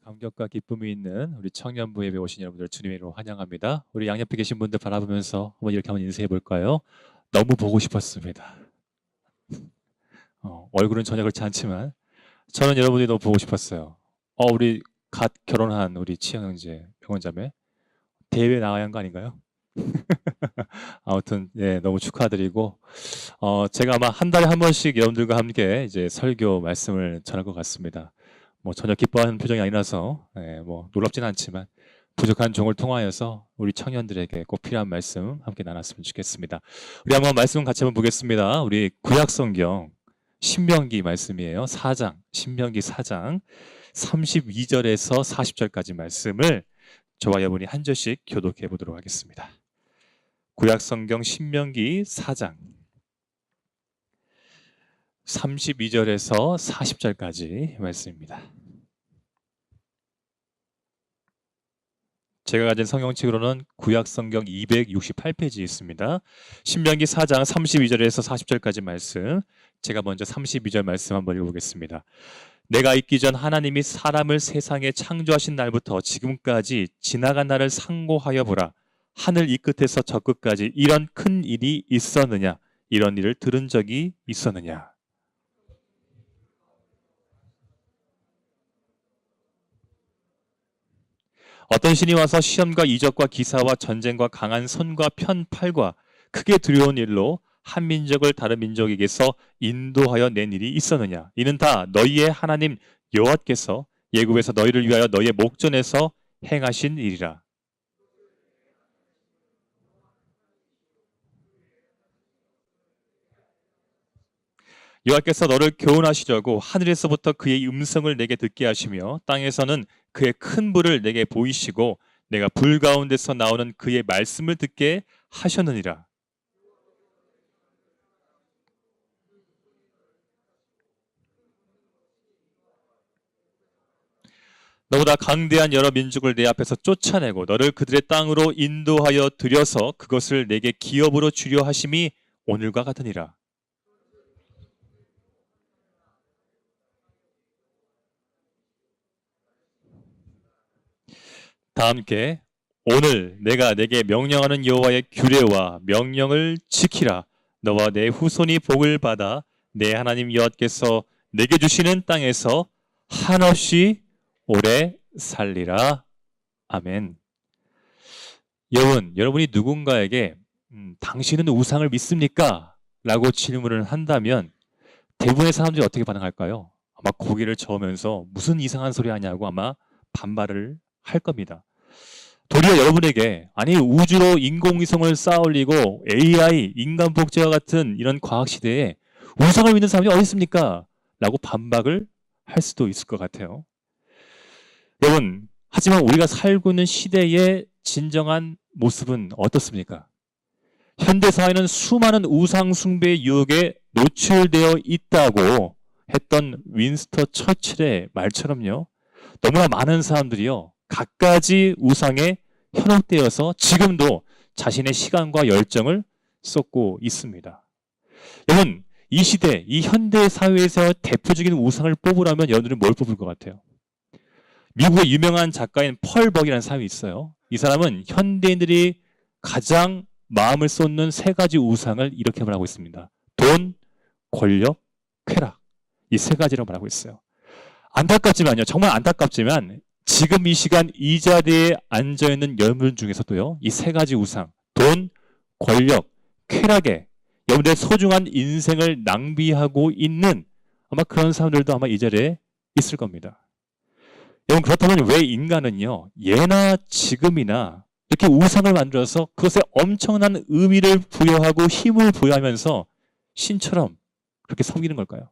감격과 기쁨이 있는 우리 청년부 예배 오신 여러분들 주님의 이름으로 환영합니다. 우리 양옆에 계신 분들 바라보면서 한번 이렇게 한번 인사해 볼까요? 너무 보고 싶었습니다. 얼굴은 전혀 그렇지 않지만 저는 여러분이 너무 보고 싶었어요. 우리 갓 결혼한 우리 치영 형제, 병원자매 대회 나가야 한 거 아닌가요? 아무튼 너무 축하드리고 제가 아마 한 달에 한 번씩 여러분들과 함께 이제 설교 말씀을 전할 것 같습니다. 뭐 전혀 기뻐하는 표정이 아니라서 뭐 놀랍진 않지만 부족한 종을 통하여서 우리 청년들에게 꼭 필요한 말씀 함께 나눴으면 좋겠습니다. 우리 한번 말씀 같이 한번 보겠습니다. 우리 구약성경 신명기 말씀이에요. 4장, 신명기 4장 32절에서 40절까지 말씀을 저와 여러분이 한 절씩 교독해 보도록 하겠습니다. 구약성경 신명기 4장 32절에서 40절까지 말씀입니다. 제가 가진 성경책으로는 구약성경 268페이지 있습니다. 신명기 4장 32절에서 40절까지 말씀, 제가 먼저 32절 말씀 한번 읽어보겠습니다. 내가 있기 전 하나님이 사람을 세상에 창조하신 날부터 지금까지 지나간 날을 상고하여 보라. 하늘 이 끝에서 저 끝까지 이런 큰 일이 있었느냐? 이런 일을 들은 적이 있었느냐? 어떤 신이 와서 시험과 이적과 기사와 전쟁과 강한 손과 편팔과 크게 두려운 일로 한 민족을 다른 민족에게서 인도하여 낸 일이 있었느냐? 이는 다 너희의 하나님 여호와께서 예굽에서 너희를 위하여 너희의 목전에서 행하신 일이라. 여호와께서 너를 교훈하시려고 하늘에서부터 그의 음성을 내게 듣게 하시며 땅에서는 그의 큰 불을 내게 보이시고 내가 불 가운데서 나오는 그의 말씀을 듣게 하셨느니라. 너보다 강대한 여러 민족을 내 앞에서 쫓아내고 너를 그들의 땅으로 인도하여 들여서 그것을 내게 기업으로 주려 하심이 오늘과 같으니라. 다 함께 오늘 내가 내게 명령하는 여호와의 규례와 명령을 지키라. 너와 내 후손이 복을 받아 내 하나님 여호와께서 내게 주시는 땅에서 한없이 오래 살리라. 아멘. 여러분이 누군가에게 당신은 우상을 믿습니까? 라고 질문을 한다면 대부분의 사람들이 어떻게 반응할까요? 아마 고개를 저으면서 무슨 이상한 소리 하냐고 아마 반발을 할 겁니다. 도리어 여러분에게 아니 우주로 인공위성을 쌓아 올리고 AI, 인간 복제와 같은 이런 과학 시대에 우상을 믿는 사람이 어디 있습니까? 라고 반박을 할 수도 있을 것 같아요. 여러분, 하지만 우리가 살고 있는 시대의 진정한 모습은 어떻습니까? 현대사회는 수많은 우상 숭배의 유혹에 노출되어 있다고 했던 윈스턴 처칠의 말처럼요. 너무나 많은 사람들이요. 갖가지 우상에 현혹되어서 지금도 자신의 시간과 열정을 쏟고 있습니다. 여러분, 이 시대, 이 현대 사회에서 대표적인 우상을 뽑으라면 여러분들은 뭘 뽑을 것 같아요? 미국의 유명한 작가인 펄 버기라는 사람이 있어요. 이 사람은 현대인들이 가장 마음을 쏟는 세 가지 우상을 이렇게 말하고 있습니다. 돈, 권력, 쾌락. 이 세 가지라고 말하고 있어요. 안타깝지만요. 정말 안타깝지만 지금 이 시간 이 자리에 앉아있는 여러분 중에서도요. 이 세 가지 우상, 돈, 권력, 쾌락에 여러분들의 소중한 인생을 낭비하고 있는 아마 그런 사람들도 아마 이 자리에 있을 겁니다. 여러분 그렇다면 왜 인간은요. 예나 지금이나 이렇게 우상을 만들어서 그것에 엄청난 의미를 부여하고 힘을 부여하면서 신처럼 그렇게 섬기는 걸까요?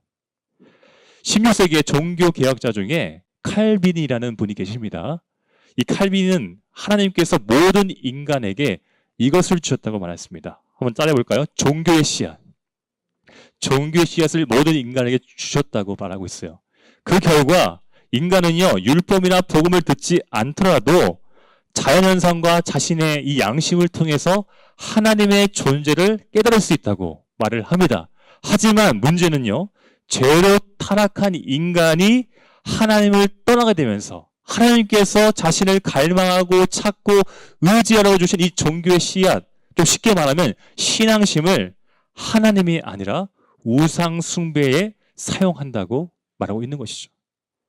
16세기의 종교 개혁자 중에 칼빈이라는 분이 계십니다. 이 칼빈은 하나님께서 모든 인간에게 이것을 주셨다고 말했습니다. 한번 따라해볼까요? 종교의 씨앗. 종교의 씨앗을 모든 인간에게 주셨다고 말하고 있어요. 그 결과 인간은요, 율법이나 복음을 듣지 않더라도 자연현상과 자신의 이 양심을 통해서 하나님의 존재를 깨달을 수 있다고 말을 합니다. 하지만 문제는요, 죄로 타락한 인간이 하나님을 떠나게 되면서 하나님께서 자신을 갈망하고 찾고 의지하라고 주신 이 종교의 씨앗, 좀 쉽게 말하면 신앙심을 하나님이 아니라 우상 숭배에 사용한다고 말하고 있는 것이죠.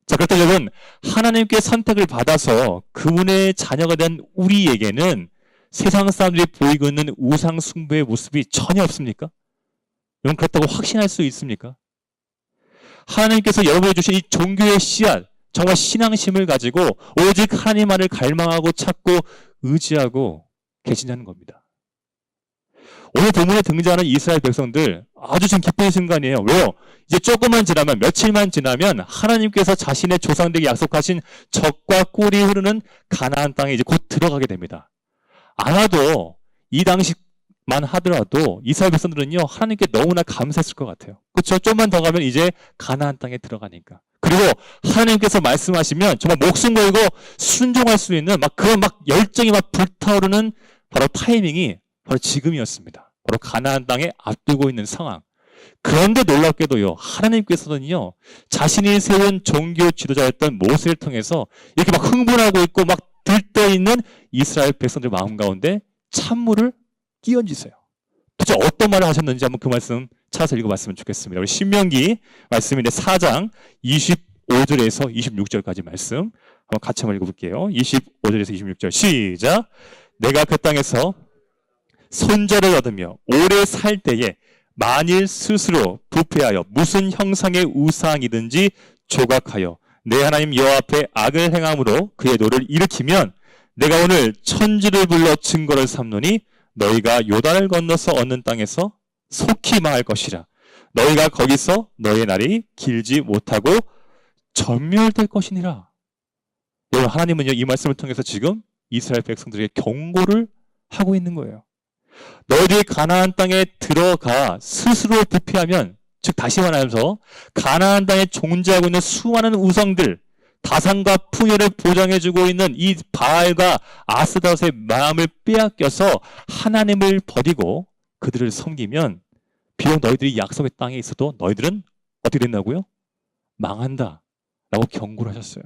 자, 그렇다면 여러분, 하나님께 선택을 받아서 그분의 자녀가 된 우리에게는 세상 사람들이 보이고 있는 우상 숭배의 모습이 전혀 없습니까? 여러분, 그렇다고 확신할 수 있습니까? 하나님께서 여러분에게 주신 이 종교의 씨앗, 정말 신앙심을 가지고 오직 하나님만을 갈망하고 찾고 의지하고 계시냐는 겁니다. 오늘 본문에 등장하는 이스라엘 백성들 아주 지금 기쁜 순간이에요. 왜요? 이제 조금만 지나면, 며칠만 지나면 하나님께서 자신의 조상들에게 약속하신 젖과 꿀이 흐르는 가나안 땅에 이제 곧 들어가게 됩니다. 아마도 이 당시만 하더라도 이스라엘 백성들은요, 하나님께 너무나 감사했을 것 같아요. 그렇죠? 좀만 더 가면 이제 가나안 땅에 들어가니까. 그리고 하나님께서 말씀하시면 정말 목숨 걸고 순종할 수 있는 그런 열정이 불타오르는 바로 타이밍이 바로 지금이었습니다. 바로 가나안 땅에 앞두고 있는 상황. 그런데 놀랍게도요, 하나님께서는요, 자신이 세운 종교 지도자였던 모세를 통해서 이렇게 흥분하고 있고 들떠있는 이스라엘 백성들 마음 가운데 찬물을 끼얹으세요. 도대체 어떤 말을 하셨는지 한번 그 말씀 찾아서 읽어봤으면 좋겠습니다. 우리 신명기 말씀인데 4장 25절에서 26절까지 말씀 한번 같이 한번 읽어볼게요. 25절에서 26절 시작. 내가 그 땅에서 손자를 얻으며 오래 살 때에 만일 스스로 부패하여 무슨 형상의 우상이든지 조각하여 내 하나님 여호와 앞에 악을 행함으로 그의 노를 일으키면 내가 오늘 천지를 불러 증거를 삼노니 너희가 요단을 건너서 얻는 땅에서 속히 망할 것이라. 너희가 거기서 너희의 날이 길지 못하고 전멸될 것이니라. 여러분, 하나님은요, 이 말씀을 통해서 지금 이스라엘 백성들에게 경고를 하고 있는 거예요. 너희들이 가나안 땅에 들어가 스스로 부패하면, 즉 다시 말하면서 가나안 땅에 존재하고 있는 수많은 우상들, 다산과 풍요를 보장해주고 있는 이 바알과 아스다롯의 마음을 빼앗겨서 하나님을 버리고 그들을 섬기면 비록 너희들이 약속의 땅에 있어도 너희들은 어떻게 된다고요? 망한다 라고 경고를 하셨어요.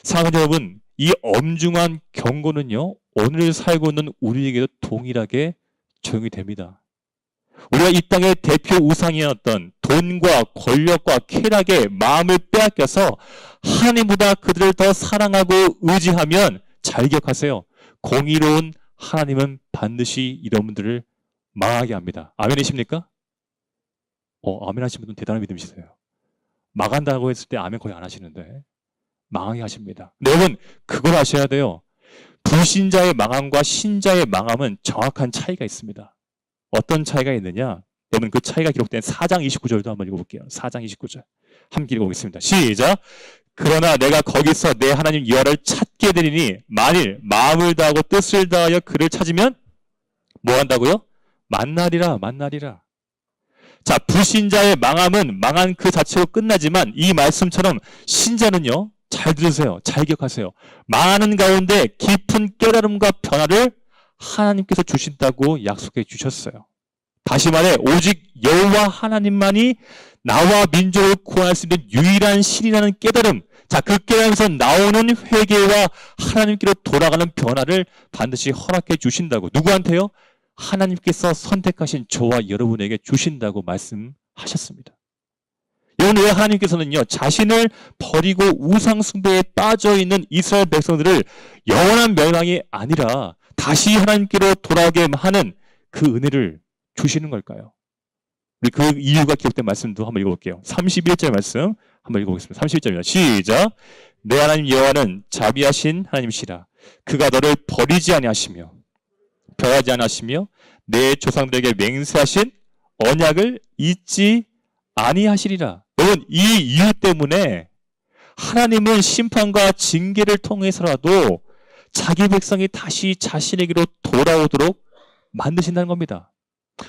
사랑하는 여러분, 이 엄중한 경고는요, 오늘 살고 있는 우리에게도 동일하게 적용이 됩니다. 우리가 이 땅의 대표 우상이었던 돈과 권력과 쾌락의 마음을 빼앗겨서 하나님보다 그들을 더 사랑하고 의지하면 잘 기억하세요. 공의로운 하나님은 반드시 이런 분들을 망하게 합니다. 아멘이십니까? 아멘 하시는 분은 대단한 믿음이시세요. 망한다고 했을 때 아멘 거의 안 하시는데 망하게 하십니다. 근데 여러분, 그걸 아셔야 돼요. 불신자의 망함과 신자의 망함은 정확한 차이가 있습니다. 어떤 차이가 있느냐? 여러분, 그 차이가 기록된 4장 29절도 한번 읽어볼게요. 4장 29절 함께 읽어보겠습니다. 시작. 그러나 내가 거기서 내 하나님 여호와를 찾게 되리니 만일 마음을 다하고 뜻을 다하여 그를 찾으면 뭐 한다고요? 만나리라. 자, 불신자의 망함은 망한 그 자체로 끝나지만 이 말씀처럼 신자는요, 잘 들으세요. 잘 기억하세요. 망하는 가운데 깊은 깨달음과 변화를 하나님께서 주신다고 약속해 주셨어요. 다시 말해, 오직 여호와 하나님만이 나와 민족을 구원할 수 있는 유일한 신이라는 깨달음. 자, 그 깨달음에서 나오는 회개와 하나님께로 돌아가는 변화를 반드시 허락해 주신다고. 누구한테요? 하나님께서 선택하신 저와 여러분에게 주신다고 말씀하셨습니다. 여러분, 왜 하나님께서는요, 자신을 버리고 우상 숭배에 빠져 있는 이스라엘 백성들을 영원한 멸망이 아니라 다시 하나님께로 돌아오게 하는 그 은혜를 주시는 걸까요? 우리 그 이유가 기록된 말씀도 한번 읽어볼게요. 31절 말씀 한번 읽어보겠습니다. 31절입니다. 시작. 내 하나님 여호와는 자비하신 하나님이시라. 그가 너를 버리지 아니하시며 변하지 아니하시며 내 조상들에게 맹세하신 언약을 잊지 아니하시리라. 여러분, 이 이유 때문에 하나님은 심판과 징계를 통해서라도 자기 백성이 다시 자신에게로 돌아오도록 만드신다는 겁니다.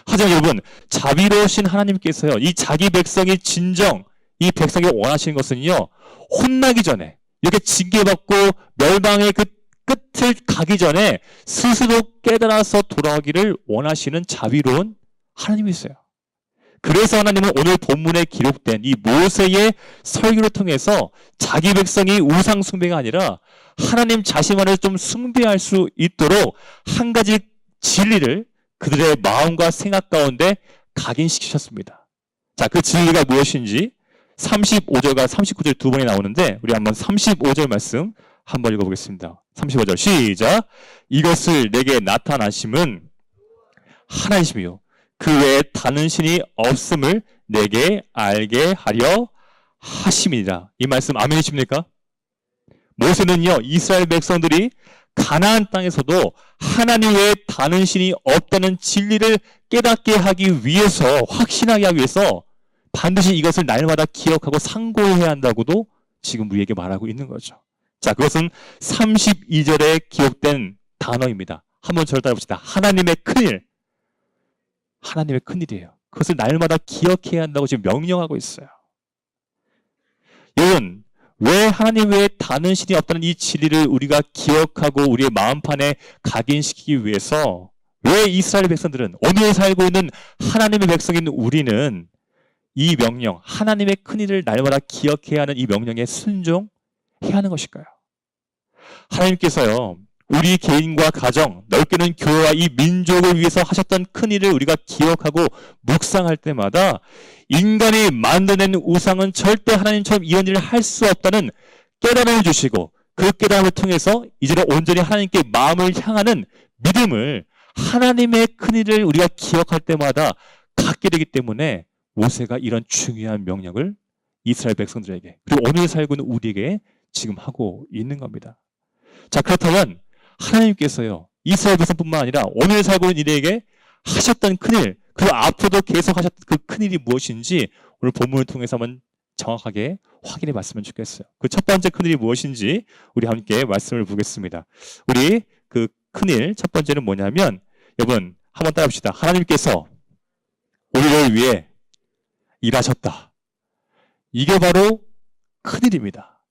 하지만 여러분, 자비로우신 하나님께서요, 이 자기 백성이 진정 이 백성이 원하시는 것은요, 혼나기 전에 이렇게 징계받고 멸망의 그 끝을 가기 전에 스스로 깨달아서 돌아오기를 원하시는 자비로운 하나님이세요. 그래서 하나님은 오늘 본문에 기록된 이 모세의 설교를 통해서 자기 백성이 우상 숭배가 아니라 하나님 자신만을 좀 숭배할 수 있도록 한 가지 진리를 그들의 마음과 생각 가운데 각인시키셨습니다. 자, 그 진리가 무엇인지 35절과 39절 두 번이 나오는데 우리 한번 35절 말씀 한번 읽어보겠습니다. 35절 시작. 이것을 내게 나타나심은 하나님이요 그 외에 다른 신이 없음을 내게 알게 하려 하심이니라. 이 말씀 아멘이십니까? 모세는요 이스라엘 백성들이 가나안 땅에서도 하나님 외에 다른 신이 없다는 진리를 깨닫게 하기 위해서, 확신하게 하기 위해서 반드시 이것을 날마다 기억하고 상고해야 한다고도 지금 우리에게 말하고 있는 거죠. 자, 그것은 32절에 기록된 단어입니다. 한번 저를 따라봅시다. 하나님의 큰일. 하나님의 큰일이에요. 그것을 날마다 기억해야 한다고 지금 명령하고 있어요. 여러분, 왜 하나님 외에 다른 신이 없다는 이 진리를 우리가 기억하고 우리의 마음판에 각인시키기 위해서 왜 이스라엘 백성들은, 오늘 살고 있는 하나님의 백성인 우리는 이 명령, 하나님의 큰일을 날마다 기억해야 하는 이 명령에 순종해야 하는 것일까요? 하나님께서요 우리 개인과 가정, 넓게는 교회와 이 민족을 위해서 하셨던 큰일을 우리가 기억하고 묵상할 때마다 인간이 만들어낸 우상은 절대 하나님처럼 이런 일을 할 수 없다는 깨달음을 주시고, 그 깨달음을 통해서 이제는 온전히 하나님께 마음을 향하는 믿음을, 하나님의 큰일을 우리가 기억할 때마다 갖게 되기 때문에 모세가 이런 중요한 명령을 이스라엘 백성들에게, 그리고 오늘 살고 있는 우리에게 지금 하고 있는 겁니다. 자, 그렇다면 하나님께서요 이스라엘 백성뿐만 아니라 오늘 살고 있는 이들에게 하셨던 큰일, 그리고 앞으로도 계속 하셨던 그 큰일이 무엇인지 오늘 본문을 통해서 한번 정확하게 확인해 봤으면 좋겠어요. 그 첫 번째 큰일이 무엇인지 우리 함께 말씀을 보겠습니다. 우리 그 큰일 첫 번째는 뭐냐면, 여러분 한번 따라합시다. 하나님께서 우리를 위해 일하셨다. 이게 바로 큰일입니다.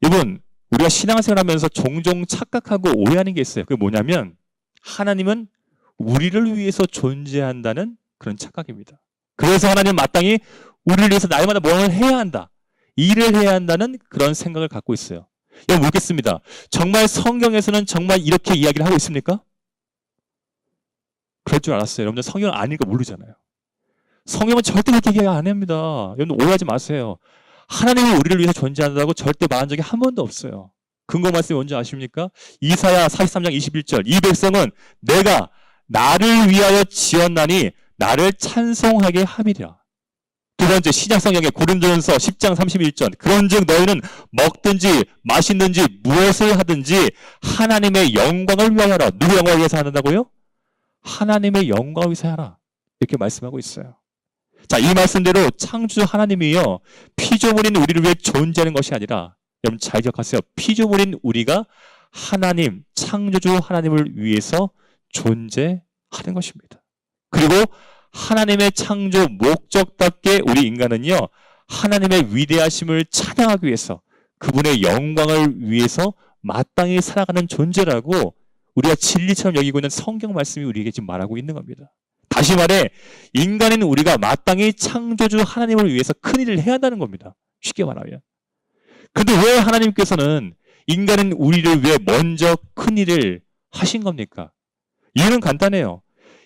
여러분, 우리가 신앙생활하면서 종종 착각하고 오해하는 게 있어요. 그게 뭐냐면 하나님은 우리를 위해서 존재한다는 그런 착각입니다. 그래서 하나님은 마땅히 우리를 위해서 날마다 뭔가를 해야 한다, 일을 해야 한다는 그런 생각을 갖고 있어요. 여러분 묻겠습니다. 정말 성경에서는 정말 이렇게 이야기를 하고 있습니까? 그럴 줄 알았어요. 여러분들 성경을 아니까 모르잖아요. 성경은 절대 그렇게 이야기 안 합니다. 여러분 오해하지 마세요. 하나님이 우리를 위해서 존재한다고 절대 말한 적이 한 번도 없어요. 근거 말씀이 뭔지 아십니까? 이사야 43장 21절. 이 백성은 내가 나를 위하여 지었나니 나를 찬송하게 함이라. 두 번째, 신약성경의 고린도전서 10장 31절. 그런즉 너희는 먹든지 마시든지 무엇을 하든지 하나님의 영광을 위하여라. 누구 영광을 위해서 한다고요? 하나님의 영광을 위해서 하라. 이렇게 말씀하고 있어요. 자, 이 말씀대로 창조주 하나님이요 피조물인 우리를 위해 존재하는 것이 아니라, 여러분 잘 기억하세요. 피조물인 우리가 하나님, 창조주 하나님을 위해서 존재하는 것입니다. 그리고 하나님의 창조 목적답게 우리 인간은요 하나님의 위대하심을 찬양하기 위해서, 그분의 영광을 위해서 마땅히 살아가는 존재라고 우리가 진리처럼 여기고 있는 성경 말씀이 우리에게 지금 말하고 있는 겁니다. 다시 말해 인간인 우리가 마땅히 창조주 하나님을 위해서 큰일을 해야 한다는 겁니다. 쉽게 말하면. 그런데 왜 하나님께서는 인간인 우리를 위해 먼저 큰일을 하신 겁니까? 이유는 간단해요.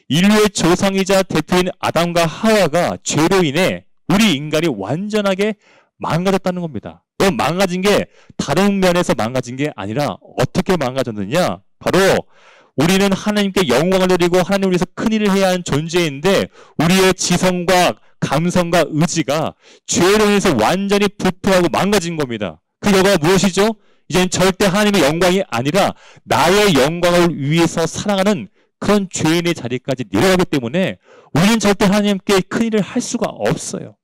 인류의 조상이자 대표인 아담과 하와가 죄로 인해 우리 인간이 완전하게 망가졌다는 겁니다. 망가진 게 다른 면에서 망가진 게 아니라 어떻게 망가졌느냐? 바로 우리는 하나님께 영광을 드리고 하나님을 위해서 큰일을 해야 하는 존재인데, 우리의 지성과 감성과 의지가 죄로 인해서 완전히 부패하고 망가진 겁니다. 그 결과가 무엇이죠? 이제는 절대 하나님의 영광이 아니라 나의 영광을 위해서 살아가는 그런 죄인의 자리까지 내려가기 때문에 우리는 절대 하나님께 큰일을 할 수가 없어요.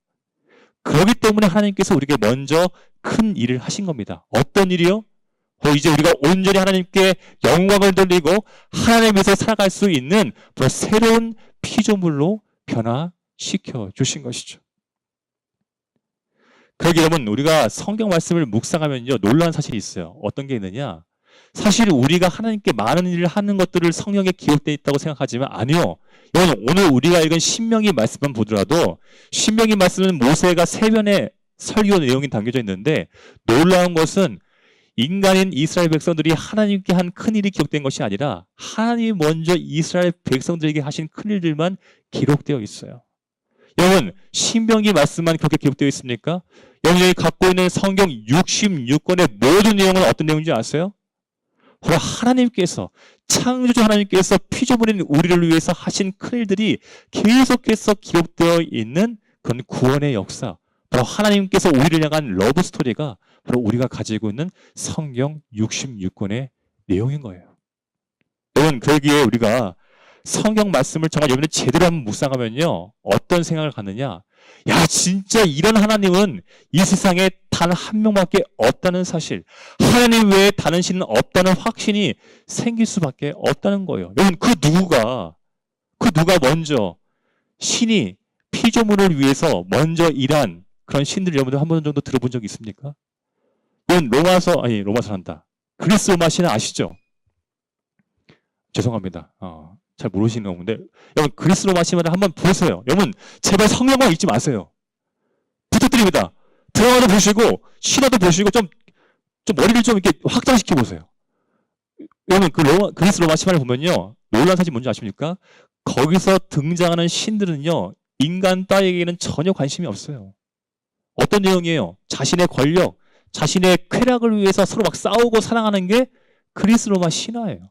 그렇기 때문에 하나님께서 우리에게 먼저 큰 일을 하신 겁니다. 어떤 일이요? 이제 우리가 온전히 하나님께 영광을 돌리고 하나님께서 살아갈 수 있는 새로운 피조물로 변화시켜 주신 것이죠. 그러기 여러분, 우리가 성경 말씀을 묵상하면요 놀라운 사실이 있어요. 어떤 게 있느냐? 사실 우리가 하나님께 많은 일을 하는 것들을 성경에 기록되어 있다고 생각하지만 아니요. 여러분 오늘 우리가 읽은 신명기 말씀만 보더라도 신명기 말씀은 모세가 세변의 설교 내용이 담겨져 있는데 놀라운 것은 인간인 이스라엘 백성들이 하나님께 한 큰일이 기록된 것이 아니라 하나님이 먼저 이스라엘 백성들에게 하신 큰일들만 기록되어 있어요. 여러분 신명기 말씀만 그렇게 기록되어 있습니까? 여러분이 갖고 있는 성경 66권의 모든 내용은 어떤 내용인지 아세요? 바로 하나님께서 창조주 하나님께서 피조물인 우리를 위해서 하신 큰일들이 계속해서 기록되어 있는 그런 구원의 역사, 바로 하나님께서 우리를 향한 러브 스토리가 바로 우리가 가지고 있는 성경 66권의 내용인 거예요. 여러분 그러기에 우리가 성경 말씀을 정말 여러분이 제대로 한번 묵상하면요 어떤 생각을 갖느냐, 야 진짜 이런 하나님은 이 세상에 단 한 명밖에 없다는 사실, 하나님 외에 다른 신은 없다는 확신이 생길 수밖에 없다는 거예요. 여러분 그 누가 먼저 신이 피조물을 위해서 먼저 일한 그런 신들 여러분들 한 번 정도 들어본 적 있습니까? 여러분 로마서란다. 그리스 로마 신은 아시죠? 죄송합니다. 잘 모르시는 건데 여러분 그리스 로마 신화를 한번 보세요. 여러분 제발 성경만 읽지 마세요. 부탁드립니다. 드라마도 보시고 신화도 보시고 좀 머리를 좀 이렇게 확장시켜 보세요. 여러분 그리스 로마 신화를 보면요 놀라운 사실 뭔지 아십니까? 거기서 등장하는 신들은요 인간 따위에게는 전혀 관심이 없어요. 어떤 내용이에요? 자신의 권력, 자신의 쾌락을 위해서 서로 막 싸우고 사랑하는 게 그리스 로마 신화예요.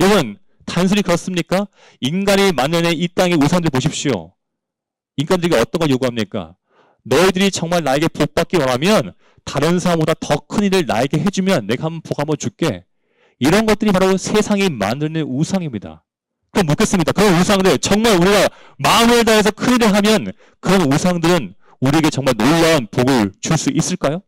여러분 단순히 그렇습니까? 인간이 만연해 이 땅의 우상들 보십시오. 인간들에게 어떤 걸 요구합니까? 너희들이 정말 나에게 복 받기 원하면 다른 사람보다 더 큰 일을 나에게 해주면 내가 한번 복 한번 줄게. 이런 것들이 바로 세상이 만드는 우상입니다. 그럼 묻겠습니다. 그런 우상들 정말 우리가 마음을 다해서 큰 일을 하면 그런 우상들은 우리에게 정말 놀라운 복을 줄 수 있을까요?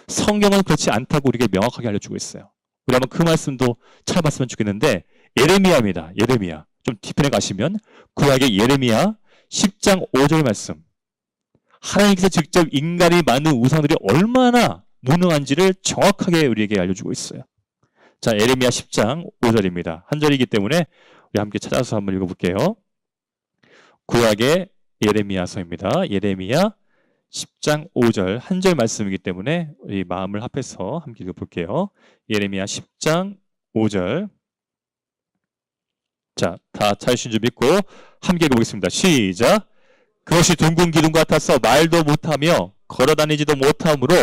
성경은 그렇지 않다고 우리에게 명확하게 알려주고 있어요. 우리 한번 그 말씀도 찾아봤으면 좋겠는데 예레미야입니다. 예레미야. 좀 뒤편에 가시면 구약의 예레미야 10장 5절 말씀. 하나님께서 직접 인간이 만든 우상들이 얼마나 무능한지를 정확하게 우리에게 알려주고 있어요. 자, 예레미야 10장 5절입니다. 한 절이기 때문에 우리 함께 찾아서 한번 읽어볼게요. 구약의 예레미야서입니다. 예레미야 10장 5절 한 절 말씀이기 때문에 우리 마음을 합해서 함께 읽어볼게요. 예레미야 10장 5절. 자, 다 찾으신 줄 믿고 함께 읽어보겠습니다. 시작. 그것이 둥근 기둥 같아서 말도 못하며 걸어다니지도 못하므로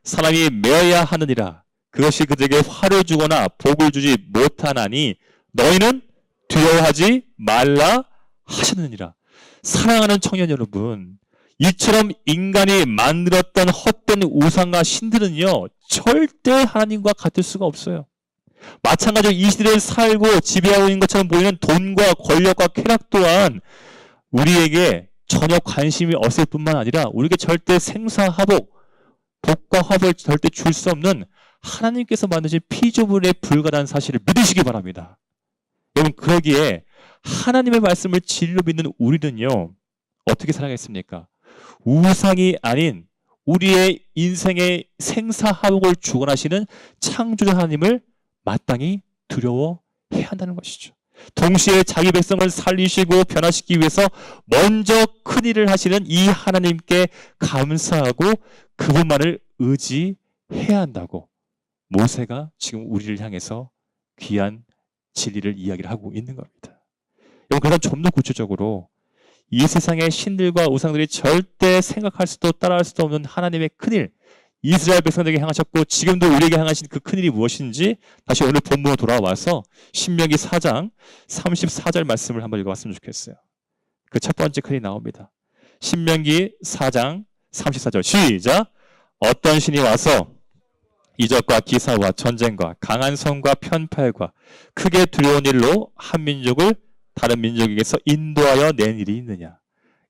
사람이 메어야 하느니라. 그것이 그들에게 화를 주거나 복을 주지 못하나니 너희는 두려워하지 말라 하셨느니라. 사랑하는 청년 여러분, 이처럼 인간이 만들었던 헛된 우상과 신들은요 절대 하나님과 같을 수가 없어요. 마찬가지로 이 시대에 살고 지배하고 있는 것처럼 보이는 돈과 권력과 쾌락 또한 우리에게 전혀 관심이 없을 뿐만 아니라 우리에게 절대 생사화복, 복과 화복을 절대 줄 수 없는 하나님께서 만드신 피조물에 불과한 사실을 믿으시기 바랍니다. 여러분 그러기에 하나님의 말씀을 진리로 믿는 우리는요 어떻게 살아가겠습니까? 우상이 아닌 우리의 인생의 생사화복을 주관하시는 창조자 하나님을 마땅히 두려워해야 한다는 것이죠. 동시에 자기 백성을 살리시고 변화시키기 위해서 먼저 큰 일을 하시는 이 하나님께 감사하고 그분만을 의지해야 한다고 모세가 지금 우리를 향해서 귀한 진리를 이야기를 하고 있는 겁니다. 여러분 그래서 좀 더 구체적으로 이 세상의 신들과 우상들이 절대 생각할 수도 따라할 수도 없는 하나님의 큰일, 이스라엘 백성들에게 향하셨고 지금도 우리에게 향하신 그 큰일이 무엇인지 다시 오늘 본문으로 돌아와서 신명기 4장 34절 말씀을 한번 읽어봤으면 좋겠어요. 그 첫 번째 큰일이 나옵니다. 신명기 4장 34절 시작. 어떤 신이 와서 이적과 기사와 전쟁과 강한 성과 편팔과 크게 두려운 일로 한 민족을 다른 민족에게서 인도하여 낸 일이 있느냐.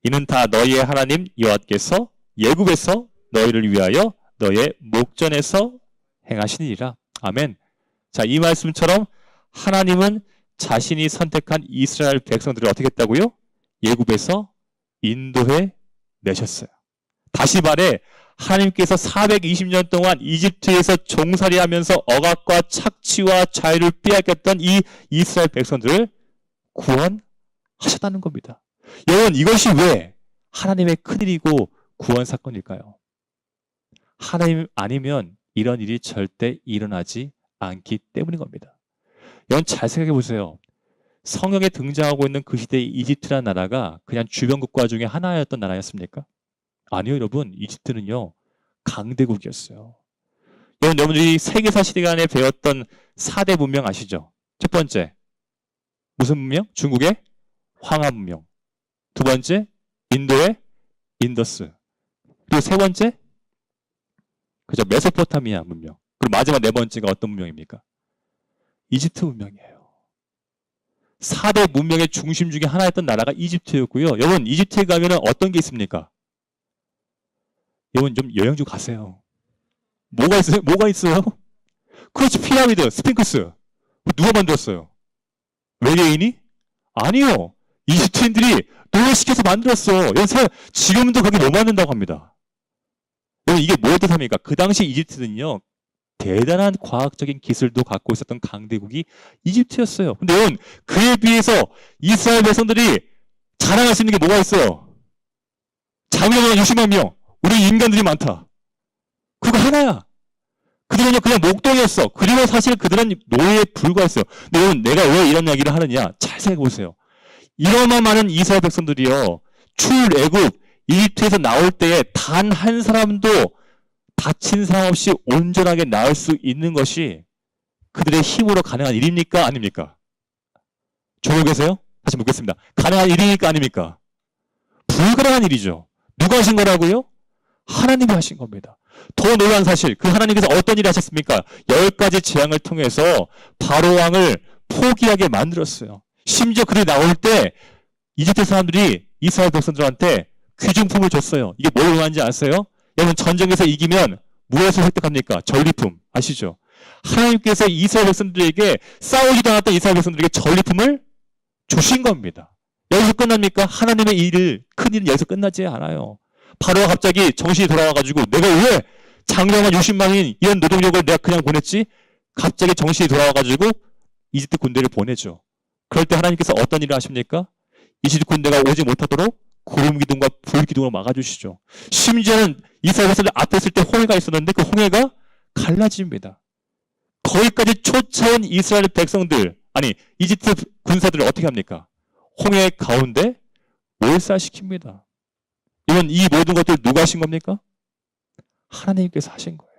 이는 다 너희의 하나님 여호와께서 애굽에서 너희를 위하여 너의 목전에서 행하신 일이라. 아멘. 자, 이 말씀처럼 하나님은 자신이 선택한 이스라엘 백성들을 어떻게 했다고요? 애굽에서 인도해 내셨어요. 다시 말해 하나님께서 420년 동안 이집트에서 종살이하면서 억압과 착취와 자유를 빼앗겼던 이 이스라엘 백성들을 구원하셨다는 겁니다. 여러분, 이것이 왜 하나님의 큰일이고 구원 사건일까요? 하나님 아니면 이런 일이 절대 일어나지 않기 때문인 겁니다. 여러분, 잘 생각해 보세요. 성경에 등장하고 있는 그 시대의 이집트라는 나라가 그냥 주변 국가 중에 하나였던 나라였습니까? 아니요, 여러분. 이집트는요, 강대국이었어요. 여러분들이 세계사 시간에 배웠던 4대 문명 아시죠? 첫 번째, 무슨 문명? 중국의 황하 문명. 두 번째, 인도의 인더스. 그리고 세 번째, 그죠? 메소포타미아 문명. 그리고 마지막 네 번째가 어떤 문명입니까? 이집트 문명이에요. 4대 문명의 중심 중에 하나였던 나라가 이집트였고요. 여러분, 이집트에 가면 어떤 게 있습니까? 여러분, 좀 여행 좀 가세요. 뭐가 있어요? 뭐가 있어요? 그렇지, 피라미드, 스핑크스. 누가 만들었어요? 외계인이? 아니요. 이집트인들이 노예시켜서 만들었어. 여러분, 지금도 거기 못 만든다고 합니다. 여러분, 이게 뭐의 뜻합니까? 그 당시 이집트는요, 대단한 과학적인 기술도 갖고 있었던 강대국이 이집트였어요. 근데 여러분, 그에 비해서 이스라엘 백성들이 자랑할 수 있는 게 뭐가 있어요? 장려만 60만 명. 우리 인간들이 많다. 그거 하나야. 그들은요, 그냥 목동이었어. 그리고 사실 그들은 노예에 불과했어요. 근데 여러분, 내가 왜 이런 이야기를 하느냐? 잘 생각해 보세요. 이러나 많은 이스라엘 백성들이요, 출애굽 이집트에서 나올 때에 단 한 사람도 다친 사람 없이 온전하게 나을 수 있는 것이 그들의 힘으로 가능한 일입니까? 아닙니까? 조고 계세요? 다시 묻겠습니다. 가능한 일입니까? 아닙니까? 불가능한 일이죠. 누가 하신 거라고요? 하나님이 하신 겁니다. 더 놀라운 사실, 그 하나님께서 어떤 일을 하셨습니까? 10가지 재앙을 통해서 바로 왕을 포기하게 만들었어요. 심지어 그들이 나올 때 이집트 사람들이 이스라엘 백성들한테 귀중품을 줬어요. 이게 뭘 의미하는지 아세요? 여러분, 전쟁에서 이기면 무엇을 획득합니까? 전리품. 아시죠? 하나님께서 이스라엘 백성들에게 싸우지도 않았던 이스라엘 백성들에게 전리품을 주신 겁니다. 여기서 끝납니까? 하나님의 일을, 큰 일은 여기서 끝나지 않아요. 바로가 갑자기 정신이 돌아와가지고 내가 왜 장령한 60만인 이런 노동력을 내가 그냥 보냈지? 갑자기 정신이 돌아와가지고 이집트 군대를 보내죠. 그럴 때 하나님께서 어떤 일을 하십니까? 이집트 군대가 오지 못하도록 구름 기둥과 불 기둥으로 막아주시죠. 심지어는 이스라엘 백성들 앞에 있을 때 홍해가 있었는데 그 홍해가 갈라집니다. 거기까지 쫓아온 이스라엘 백성들, 아니 이집트 군사들을 어떻게 합니까? 홍해 가운데 몰살시킵니다. 이건 이 모든 것들 누가 하신 겁니까? 하나님께서 하신 거예요.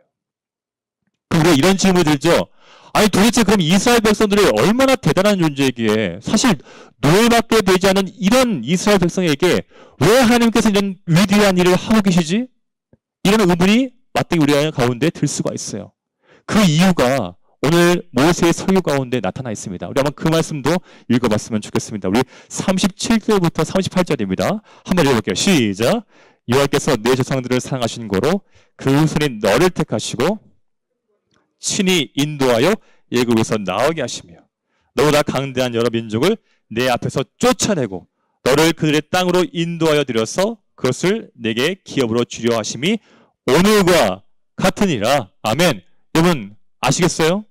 우리가 이런 질문이 들죠. 아니 도대체 그럼 이스라엘 백성들이 얼마나 대단한 존재이기에 사실 노예밖에 되지 않은 이런 이스라엘 백성에게 왜 하나님께서 이런 위대한 일을 하고 계시지? 이런 의문이 마땅히 우리 가운데 들 수가 있어요. 그 이유가 오늘 모세의 설교 가운데 나타나 있습니다. 우리 한번 그 말씀도 읽어봤으면 좋겠습니다. 우리 37절부터 38절입니다. 한번 읽어볼게요. 시작. 여호와께서 내 조상들을 사랑하신 고로 그 손이 너를 택하시고 친히 인도하여 애굽에서 나오게 하시며 너보다 강대한 여러 민족을 내 앞에서 쫓아내고 너를 그들의 땅으로 인도하여 들여서 그것을 내게 기업으로 주려 하심이 오늘과 같으니라. 아멘. 여러분 아시겠어요?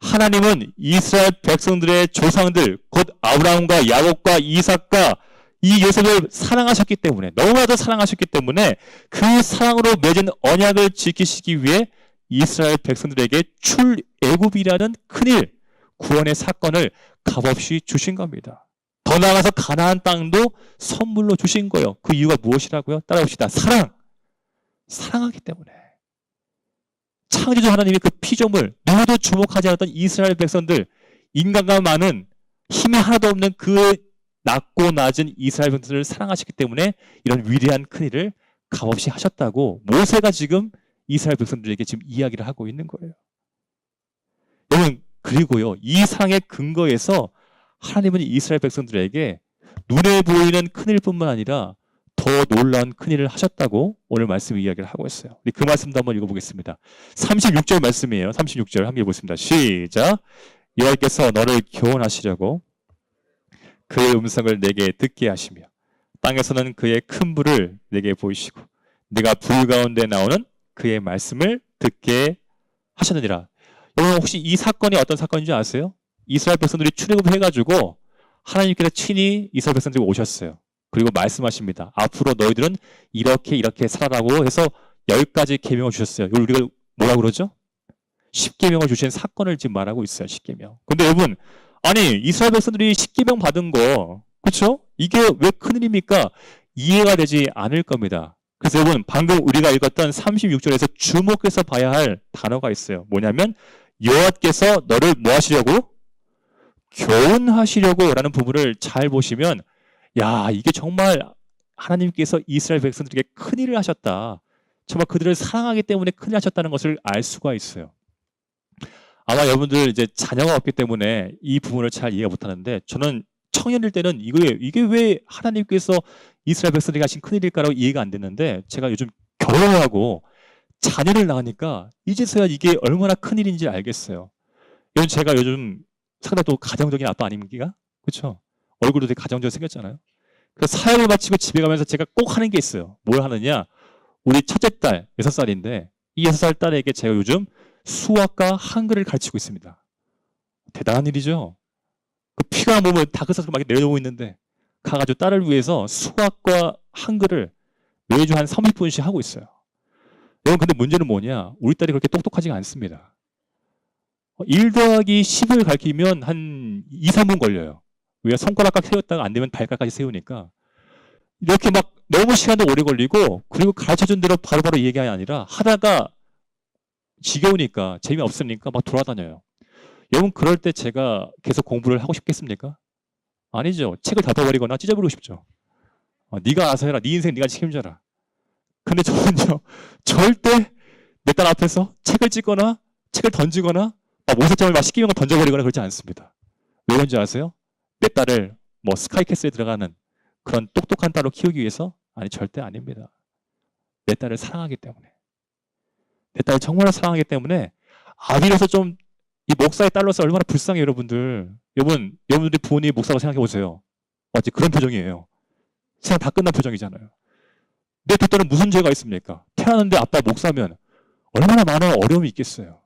하나님은 이스라엘 백성들의 조상들 곧 아브라함과 야곱과 이삭과 이 요셉을 사랑하셨기 때문에, 너무나도 사랑하셨기 때문에 그 사랑으로 맺은 언약을 지키시기 위해 이스라엘 백성들에게 출애굽이라는 큰일, 구원의 사건을 값없이 주신 겁니다. 더 나아가서 가나안 땅도 선물로 주신 거예요. 그 이유가 무엇이라고요? 따라봅시다. 사랑하기 때문에. 창조주 하나님의 그 피조물, 누구도 주목하지 않았던 이스라엘 백성들, 인간과 많은 힘이 하나도 없는 그 낮고 낮은 이스라엘 백성들을 사랑하셨기 때문에 이런 위대한 큰일을 값없이 하셨다고 모세가 지금 이스라엘 백성들에게 지금 이야기를 하고 있는 거예요. 여러분, 그리고요, 이 사랑의 근거에서 하나님은 이스라엘 백성들에게 눈에 보이는 큰일뿐만 아니라 더 놀라운 큰일을 하셨다고 오늘 말씀 이야기를 하고 있어요. 우리 그 말씀도 한번 읽어보겠습니다. 36절 말씀이에요. 36절 함께 보겠습니다. 시작. 여호와께서 너를 교훈하시려고 그의 음성을 내게 듣게 하시며 땅에서는 그의 큰 불을 내게 보이시고 내가 불 가운데 나오는 그의 말씀을 듣게 하셨느니라. 여러분 혹시 이 사건이 어떤 사건인지 아세요? 이스라엘 백성들이 출애굽을 해가지고 하나님께서 친히 이스라엘 백성들이 오셨어요. 그리고 말씀하십니다. 앞으로 너희들은 이렇게 이렇게 살아라고 해서 10가지 계명을 주셨어요. 이걸 우리가 뭐라고 그러죠? 10계명을 주신 사건을 지금 말하고 있어요. 10계명. 근데 여러분, 아니 이스라엘 백성들이 10계명 받은 거, 그렇죠? 이게 왜 큰일입니까? 이해가 되지 않을 겁니다. 그래서 여러분, 방금 우리가 읽었던 36절에서 주목해서 봐야 할 단어가 있어요. 뭐냐면 여호와께서 너를 뭐 하시려고? 교훈하시려고 라는 부분을 잘 보시면, 야, 이게 정말 하나님께서 이스라엘 백성들에게 큰일을 하셨다. 정말 그들을 사랑하기 때문에 큰일 하셨다는 것을 알 수가 있어요. 아마 여러분들 이제 자녀가 없기 때문에 이 부분을 잘 이해가 못하는데, 저는 청년일 때는 이게 왜 하나님께서 이스라엘 백성들에게 하신 큰일일까라고 이해가 안 됐는데, 제가 요즘 결혼하고 자녀를 낳으니까 이제서야 이게 얼마나 큰일인지 알겠어요. 여러분, 제가 요즘 상당히 또 가정적인 아빠 아닙니까? 그렇죠? 얼굴도 되게 가정적으로 생겼잖아요. 그래서 사역을 마치고 집에 가면서 제가 꼭 하는 게 있어요. 뭘 하느냐? 우리 첫째 딸 6살인데 이 6살 딸에게 제가 요즘 수학과 한글을 가르치고 있습니다. 대단한 일이죠. 그 피가 몸을 다크서클 막 내려오고 있는데 가가지고 딸을 위해서 수학과 한글을 매주 한 30분씩 하고 있어요. 여러분, 근데 문제는 뭐냐? 우리 딸이 그렇게 똑똑하지가 않습니다. 1 더하기 10을 가르치면 한 2, 3분 걸려요. 왜? 손가락각 세웠다가 안 되면 발가락까지 세우니까. 이렇게 막 너무 시간도 오래 걸리고, 그리고 가르쳐준 대로 바로바로 얘기가 아니라 하다가 지겨우니까, 재미없으니까 막 돌아다녀요. 여러분, 그럴 때 제가 계속 공부를 하고 싶겠습니까? 아니죠. 책을 닫아버리거나 찢어버리고 싶죠. 네가 알아서 해라. 네 인생 네가 책임져라. 근데 저는요, 절대 내 딸 앞에서 책을 찢거나 책을 던지거나 모세점을 막 시키면 던져버리거나 그러지 않습니다. 왜 그런지 아세요? 내 딸을 뭐 스카이캐슬에 들어가는 그런 똑똑한 딸로 키우기 위해서? 아니, 절대 아닙니다. 내 딸을 사랑하기 때문에. 내 딸을 정말 사랑하기 때문에. 아비로서 좀 이 목사의 딸로서 얼마나 불쌍해요, 여러분들. 여러분들이 부모님이 목사라고 생각해 보세요. 맞지? 그런 표정이에요. 세상 다 끝난 표정이잖아요. 내 두 딸은 무슨 죄가 있습니까? 태어났는데 아빠 목사면 얼마나 많은 어려움이 있겠어요.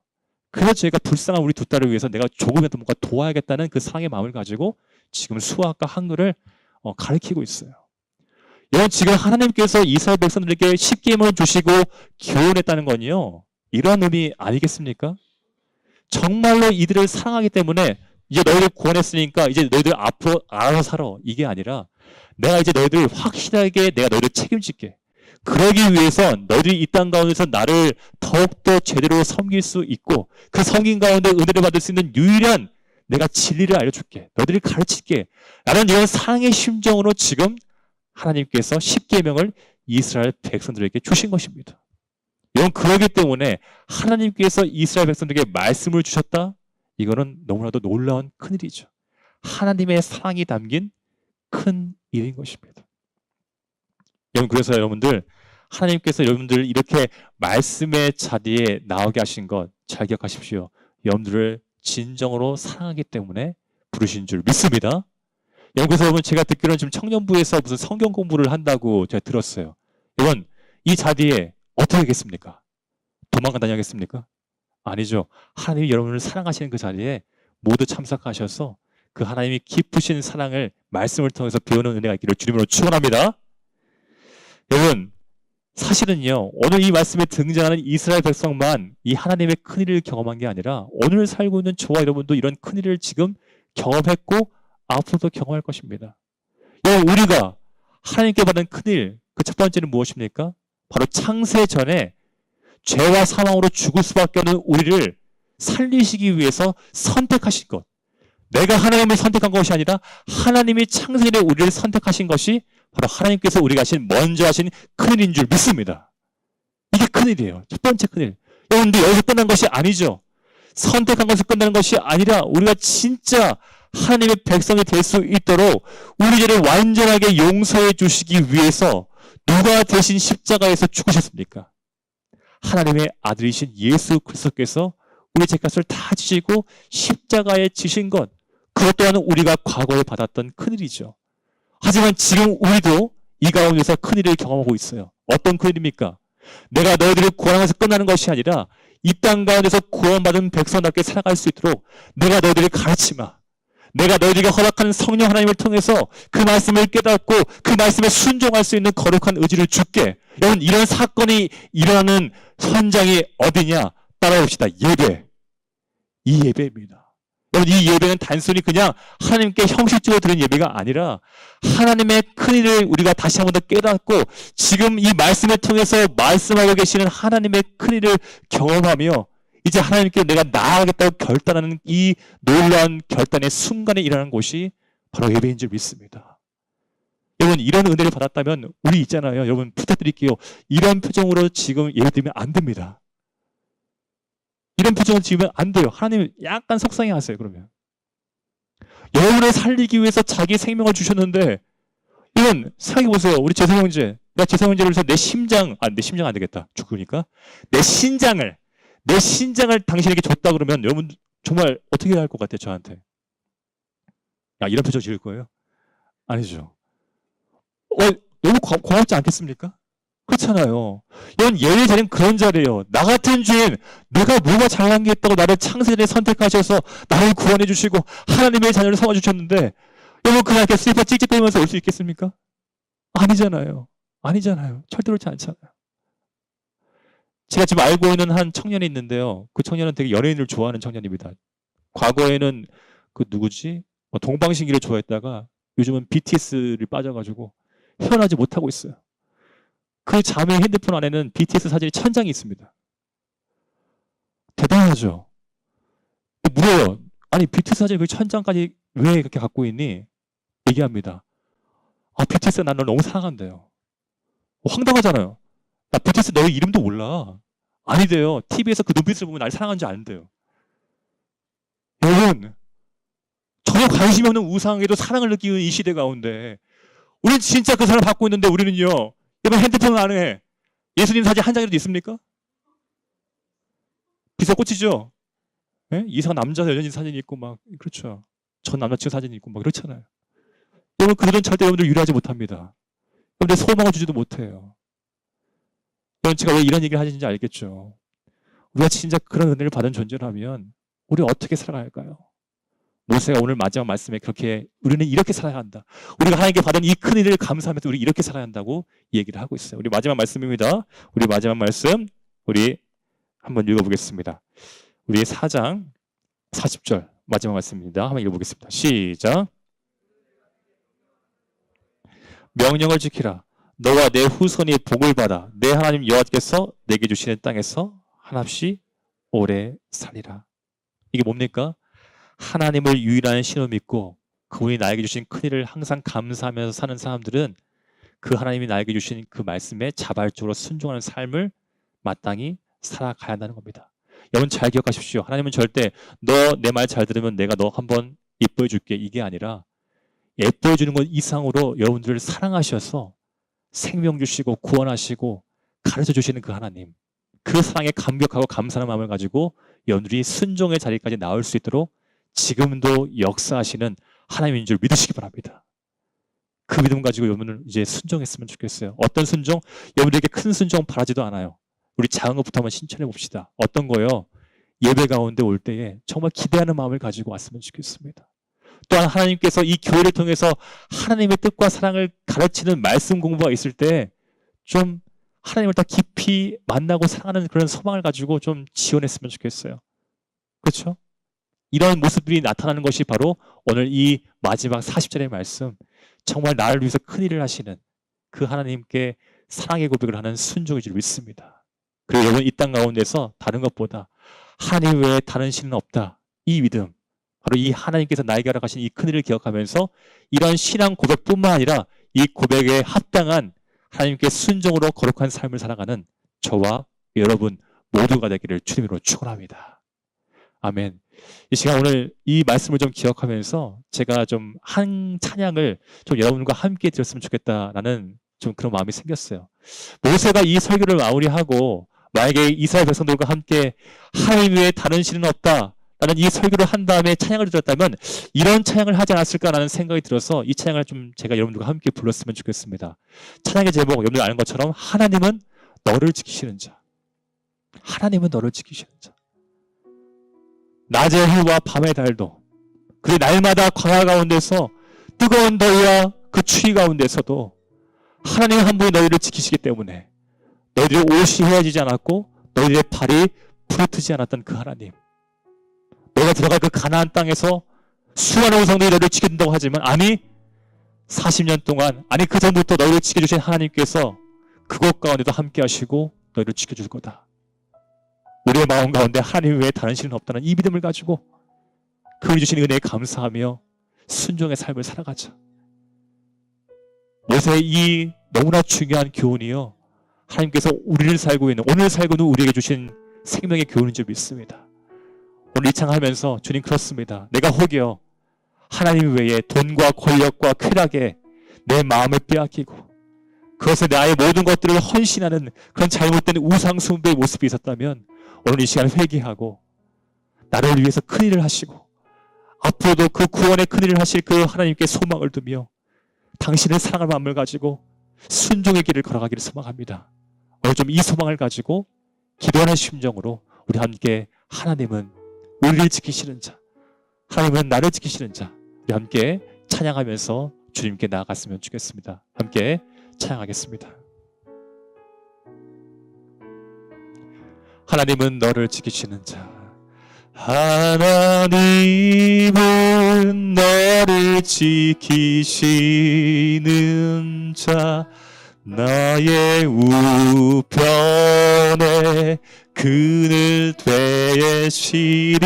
그래서 제가 불쌍한 우리 두 딸을 위해서 내가 조금이라도 뭔가 도와야겠다는 그 사랑의 마음을 가지고 지금 수학과 한글을 가르치고 있어요. 여러분, 지금 하나님께서 이스라엘 백성들에게 10계명을 주시고 교훈했다는 건요, 이러한 의미 아니겠습니까? 정말로 이들을 사랑하기 때문에 이제 너희들 구원했으니까 이제 너희들 앞으로 알아서 살아. 이게 아니라 내가 이제 너희들 확실하게 내가 너희들 책임질게. 그러기 위해서 너희들이 이 땅 가운데서 나를 더욱더 제대로 섬길 수 있고, 그 섬긴 가운데 은혜를 받을 수 있는 유일한 내가 진리를 알려줄게. 너희들을 가르칠게. 라는 이런 사랑의 심정으로 지금 하나님께서 10계명을 이스라엘 백성들에게 주신 것입니다. 이건 그러기 때문에 하나님께서 이스라엘 백성들에게 말씀을 주셨다? 이거는 너무나도 놀라운 큰일이죠. 하나님의 사랑이 담긴 큰 일인 것입니다. 여러분, 그래서 여러분들, 하나님께서 여러분들 이렇게 말씀의 자리에 나오게 하신 것 잘 기억하십시오. 여러분들을 진정으로 사랑하기 때문에 부르신 줄 믿습니다. 그래서 여러분, 제가 듣기로는 지금 청년부에서 무슨 성경 공부를 한다고 제가 들었어요. 여러분, 이 자리에 어떻게 하겠습니까? 도망가 다녀야겠습니까? 아니죠. 하나님이 여러분을 사랑하시는 그 자리에 모두 참석하셔서 그 하나님이 깊으신 사랑을 말씀을 통해서 배우는 은혜가 있기를 주님으로 축원합니다. 여러분, 사실은요, 오늘 이 말씀에 등장하는 이스라엘 백성만 이 하나님의 큰일을 경험한 게 아니라 오늘 살고 있는 저와 여러분도 이런 큰일을 지금 경험했고 앞으로도 경험할 것입니다. 여러분, 우리가 하나님께 받은 큰일, 그 첫 번째는 무엇입니까? 바로 창세 전에 죄와 사망으로 죽을 수밖에 없는 우리를 살리시기 위해서 선택하신 것. 내가 하나님을 선택한 것이 아니라 하나님이 창세전에 우리를 선택하신 것이 바로 하나님께서 우리가 하신 먼저 하신 큰일인 줄 믿습니다. 이게 큰일이에요. 첫 번째 큰일. 여러분들, 여기서 끝난 것이 아니죠. 선택한 것을 끝나는 것이 아니라 우리가 진짜 하나님의 백성이 될 수 있도록 우리 죄를 완전하게 용서해 주시기 위해서 누가 대신 십자가에서 죽으셨습니까? 하나님의 아들이신 예수 그리스도께서 우리 죄값을 다 지시고 십자가에 지신 것, 그것 또한 우리가 과거에 받았던 큰일이죠. 하지만 지금 우리도 이 가운데서 큰일을 경험하고 있어요. 어떤 큰일입니까? 내가 너희들을 구원하면서 끝나는 것이 아니라 이 땅 가운데서 구원받은 백성답게 살아갈 수 있도록 내가 너희들을 가르치마. 내가 너희들에게 허락하는 성령 하나님을 통해서 그 말씀을 깨닫고 그 말씀에 순종할 수 있는 거룩한 의지를 줄게. 여러분, 이런 사건이 일어나는 현장이 어디냐? 따라봅시다. 예배. 이 예배입니다. 여러분, 이 예배는 단순히 그냥 하나님께 형식적으로 드리는 예배가 아니라 하나님의 큰일을 우리가 다시 한 번 더 깨닫고 지금 이 말씀을 통해서 말씀하고 계시는 하나님의 큰일을 경험하며 이제 하나님께 내가 나아가겠다고 결단하는 이 놀라운 결단의 순간에 일어나는 것이 바로 예배인 줄 믿습니다. 여러분, 이런 은혜를 받았다면 우리 있잖아요. 여러분, 부탁드릴게요. 이런 표정으로 지금 예배드리면 안 됩니다. 이런 표정을 지으면 안 돼요. 하나님 약간 속상해 하세요. 그러면 여러분을 살리기 위해서 자기 생명을 주셨는데, 이건 생각해 보세요. 우리 재성 형제, 내가 재성 형제를 위해서 내 심장 안 되겠다. 죽으니까 내 신장을 당신에게 줬다 그러면 여러분 정말 어떻게 할 것 같아요? 저한테 이런 표정 지을 거예요? 아니죠. 너무 고맙지 않겠습니까? 그렇잖아요. 이런 예외 자리는 그런 자리예요. 나 같은 죄인, 내가 뭐가 잘난 게 있다고 나를 창세전에 선택하셔서 나를 구원해 주시고 하나님의 자녀를 삼아 주셨는데 여러분 그냥 이렇게 슬퍼 찍찍거리면서 올 수 있겠습니까? 아니잖아요. 절대로 그렇지 않잖아요. 제가 지금 알고 있는 한 청년이 있는데요. 그 청년은 되게 연예인을 좋아하는 청년입니다. 과거에는 그 누구지? 동방신기를 좋아했다가 요즘은 BTS를 빠져가지고 헤어나지 못하고 있어요. 그 자매의 핸드폰 안에는 BTS 사진이 1000장이 있습니다. 대단하죠? 물어요. 아니, BTS 사진 그 1000장까지 왜 그렇게 갖고 있니? 얘기합니다. BTS가 난 널 너무 사랑한대요. 황당하잖아요. 나 BTS 너의 이름도 몰라. 아니래요. TV에서 그 눈빛을 보면 날 사랑하는 줄 아는데요. 여러분, 전혀 관심이 없는 우상에도 사랑을 느끼는 이 시대 가운데 우리는 진짜 그 사랑을 받고 있는데 우리는요, 여러분 핸드폰 안에 예수님 사진 한 장이라도 있습니까? 비서 꽂히죠? 예? 이상한 남자 여자인 사진이 있고 막 그렇죠. 전 남자친구 사진이 있고 막 그렇잖아요. 여러분 그들은 절대 여러분들 유리하지 못합니다. 여러분들 소망을 주지도 못해요. 여러분 제가 왜 이런 얘기를 하시는지 알겠죠? 우리가 진짜 그런 은혜를 받은 존재라면 우리 어떻게 살아가야 할까요? 모세가 오늘 마지막 말씀에 그렇게 우리는 이렇게 살아야 한다. 우리가 하나님께 받은 이 큰 일을 감사하면서 우리 이렇게 살아야 한다고 얘기를 하고 있어요. 우리 마지막 말씀입니다. 우리 마지막 말씀 우리 한번 읽어보겠습니다. 우리 4장 40절 마지막 말씀입니다. 한번 읽어보겠습니다. 시작. 명령을 지키라. 너와 내 후손이 복을 받아 내 하나님 여호와께서 내게 주시는 땅에서 한없이 오래 살리라. 이게 뭡니까? 하나님을 유일한 신으로 믿고 그분이 나에게 주신 큰일을 항상 감사하면서 사는 사람들은 그 하나님이 나에게 주신 그 말씀에 자발적으로 순종하는 삶을 마땅히 살아가야 한다는 겁니다. 여러분 잘 기억하십시오. 하나님은 절대 너 내 말 잘 들으면 내가 너 한번 예뻐해 줄게 이게 아니라 예뻐해 주는 것 이상으로 여러분들을 사랑하셔서 생명 주시고 구원하시고 가르쳐 주시는 그 하나님, 그 사랑에 감격하고 감사하는 마음을 가지고 여러분들이 순종의 자리까지 나올 수 있도록 지금도 역사하시는 하나님인 줄 믿으시기 바랍니다. 그 믿음 가지고 여러분은 이제 순종했으면 좋겠어요. 어떤 순종? 여러분들에게 큰 순종 바라지도 않아요. 우리 작은 것부터 한번 신천해 봅시다. 어떤 거요? 예배 가운데 올 때에 정말 기대하는 마음을 가지고 왔으면 좋겠습니다. 또한 하나님께서 이 교회를 통해서 하나님의 뜻과 사랑을 가르치는 말씀 공부가 있을 때 좀 하나님을 더 깊이 만나고 사랑하는 그런 소망을 가지고 좀 지원했으면 좋겠어요. 그렇죠? 이런 모습들이 나타나는 것이 바로 오늘 이 마지막 40절의 말씀, 정말 나를 위해서 큰일을 하시는 그 하나님께 사랑의 고백을 하는 순종의 줄 믿습니다. 그리고 여러분 이 땅 가운데서 다른 것보다 하나님 외에 다른 신은 없다. 이 믿음, 바로 이 하나님께서 나에게 허락하신 이 큰일을 기억하면서 이런 신앙 고백뿐만 아니라 이 고백에 합당한 하나님께 순종으로 거룩한 삶을 살아가는 저와 여러분 모두가 되기를 주님으로 축원합니다. 아멘. 이 시간 오늘 이 말씀을 좀 기억하면서 제가 좀 한 찬양을 좀 여러분과 함께 드렸으면 좋겠다라는 좀 그런 마음이 생겼어요. 모세가 이 설교를 마무리하고 만약에 이스라엘 백성들과 함께 하나님 외에 다른 신은 없다 나는 이 설교를 한 다음에 찬양을 들었다면 이런 찬양을 하지 않았을까라는 생각이 들어서 이 찬양을 좀 제가 여러분들과 함께 불렀으면 좋겠습니다. 찬양의 제목 여러분들 아는 것처럼 하나님은 너를 지키시는 자. 하나님은 너를 지키시는 자. 낮의 해와 밤의 달도 그 날마다 광야 가운데서 뜨거운 더위와 그 추위 가운데서도 하나님 한 분이 너희를 지키시기 때문에 너희들의 옷이 헤어지지 않았고 너희들의 발이 부르트지 않았던 그 하나님, 너희가 들어갈 그 가나안 땅에서 수많은 우상들이 너희를 지킨다고 하지만 아니 40년 동안 아니 그 전부터 너희를 지켜주신 하나님께서 그곳 가운데도 함께 하시고 너희를 지켜줄 거다. 우리의 마음 가운데 하나님 외에 다른 신은 없다는 이 믿음을 가지고 그분이 주신 은혜에 감사하며 순종의 삶을 살아가자. 요새 이 너무나 중요한 교훈이요, 하나님께서 우리를 살고 있는 오늘 살고 있는 우리에게 주신 생명의 교훈인 줄 믿습니다. 오늘 이 창하면서 주님 그렇습니다. 내가 혹여 하나님 외에 돈과 권력과 쾌락에 내 마음을 빼앗기고 그것에 나의 모든 것들을 헌신하는 그런 잘못된 우상 숭배의 모습이 있었다면 오늘 이 시간 회개하고 나를 위해서 큰일을 하시고 앞으로도 그 구원의 큰일을 하실 그 하나님께 소망을 두며 당신의 사랑을 마음을 가지고 순종의 길을 걸어가기를 소망합니다. 오늘 좀 이 소망을 가지고 기도하는 심정으로 우리 함께 하나님은 우리를 지키시는 자, 하나님은 나를 지키시는 자, 우리 함께 찬양하면서 주님께 나아갔으면 좋겠습니다. 함께 찬양하겠습니다. 하나님은 너를 지키시는 자, 하나님은 너를 지키시는 자, 나의 우편에 그늘 되시리.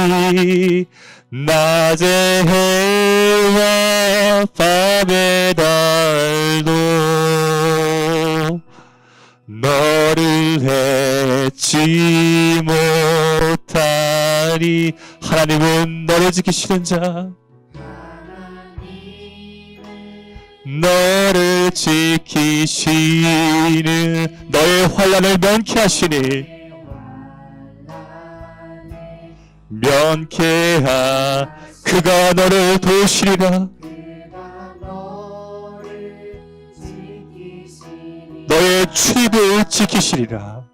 낮의 해와 밤의 달도 너를 해치 못하리. 하나님은 너를 지키시는 자, 너를 지키시는, 너의 환난을 면케하시니 면케하 그가 너를 도우시리라. 너의 출입을 지키시리라.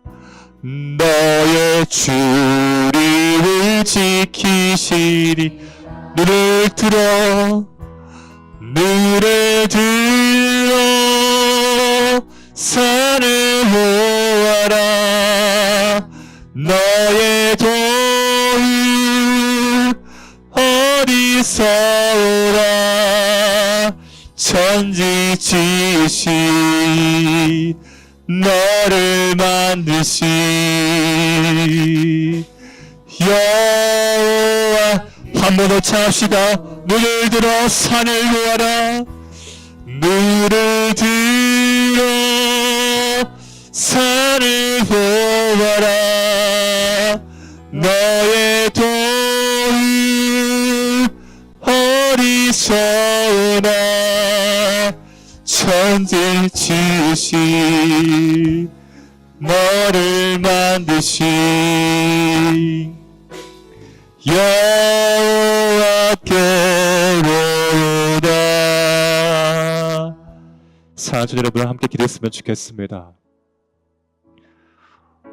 너의 출입을 지키시리. 눈을 들어 산을 보아라. 너의 도움 어디서 오라. 천지 지으시 너를 만드시 여호와. 한 번 더 찬합시다. 눈을 들어 산을 보아라. 눈을 들어 산을 보아라. 너의 도움 어디서 오나. 천지 지으시 너를 만드시 여호와께로다. 사랑하는 여러분, 함께 기도했으면 좋겠습니다.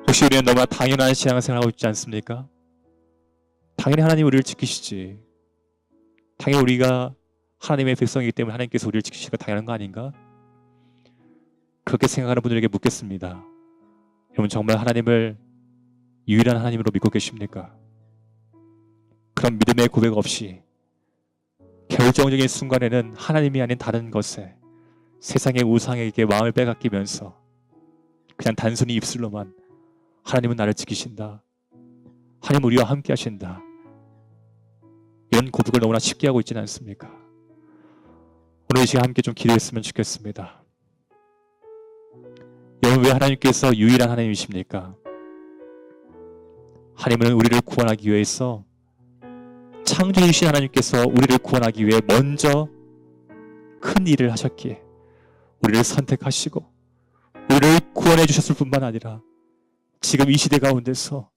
혹시 우리는 너무나 당연한 신앙생활을 하고 있지 않습니까? 당연히 하나님 우리를 지키시지. 당연히 우리가 하나님의 백성이기 때문에 하나님께서 우리를 지키시기가 당연한 거 아닌가? 그렇게 생각하는 분들에게 묻겠습니다. 여러분, 정말 하나님을 유일한 하나님으로 믿고 계십니까? 그런 믿음의 고백 없이 결정적인 순간에는 하나님이 아닌 다른 것에, 세상의 우상에게 마음을 빼앗기면서 그냥 단순히 입술로만 하나님은 나를 지키신다, 하나님 우리와 함께 하신다, 이런 고백을 너무나 쉽게 하고 있지는 않습니까? 오늘 이 시간 함께 좀 기도했으면 좋겠습니다. 여러분, 왜 하나님께서 유일한 하나님이십니까? 하나님은 우리를 구원하기 위해서, 창조주신 하나님께서 우리를 구원하기 위해 먼저 큰 일을 하셨기에 우리를 선택하시고 우리를 구원해 주셨을 뿐만 아니라 지금 이 시대 가운데서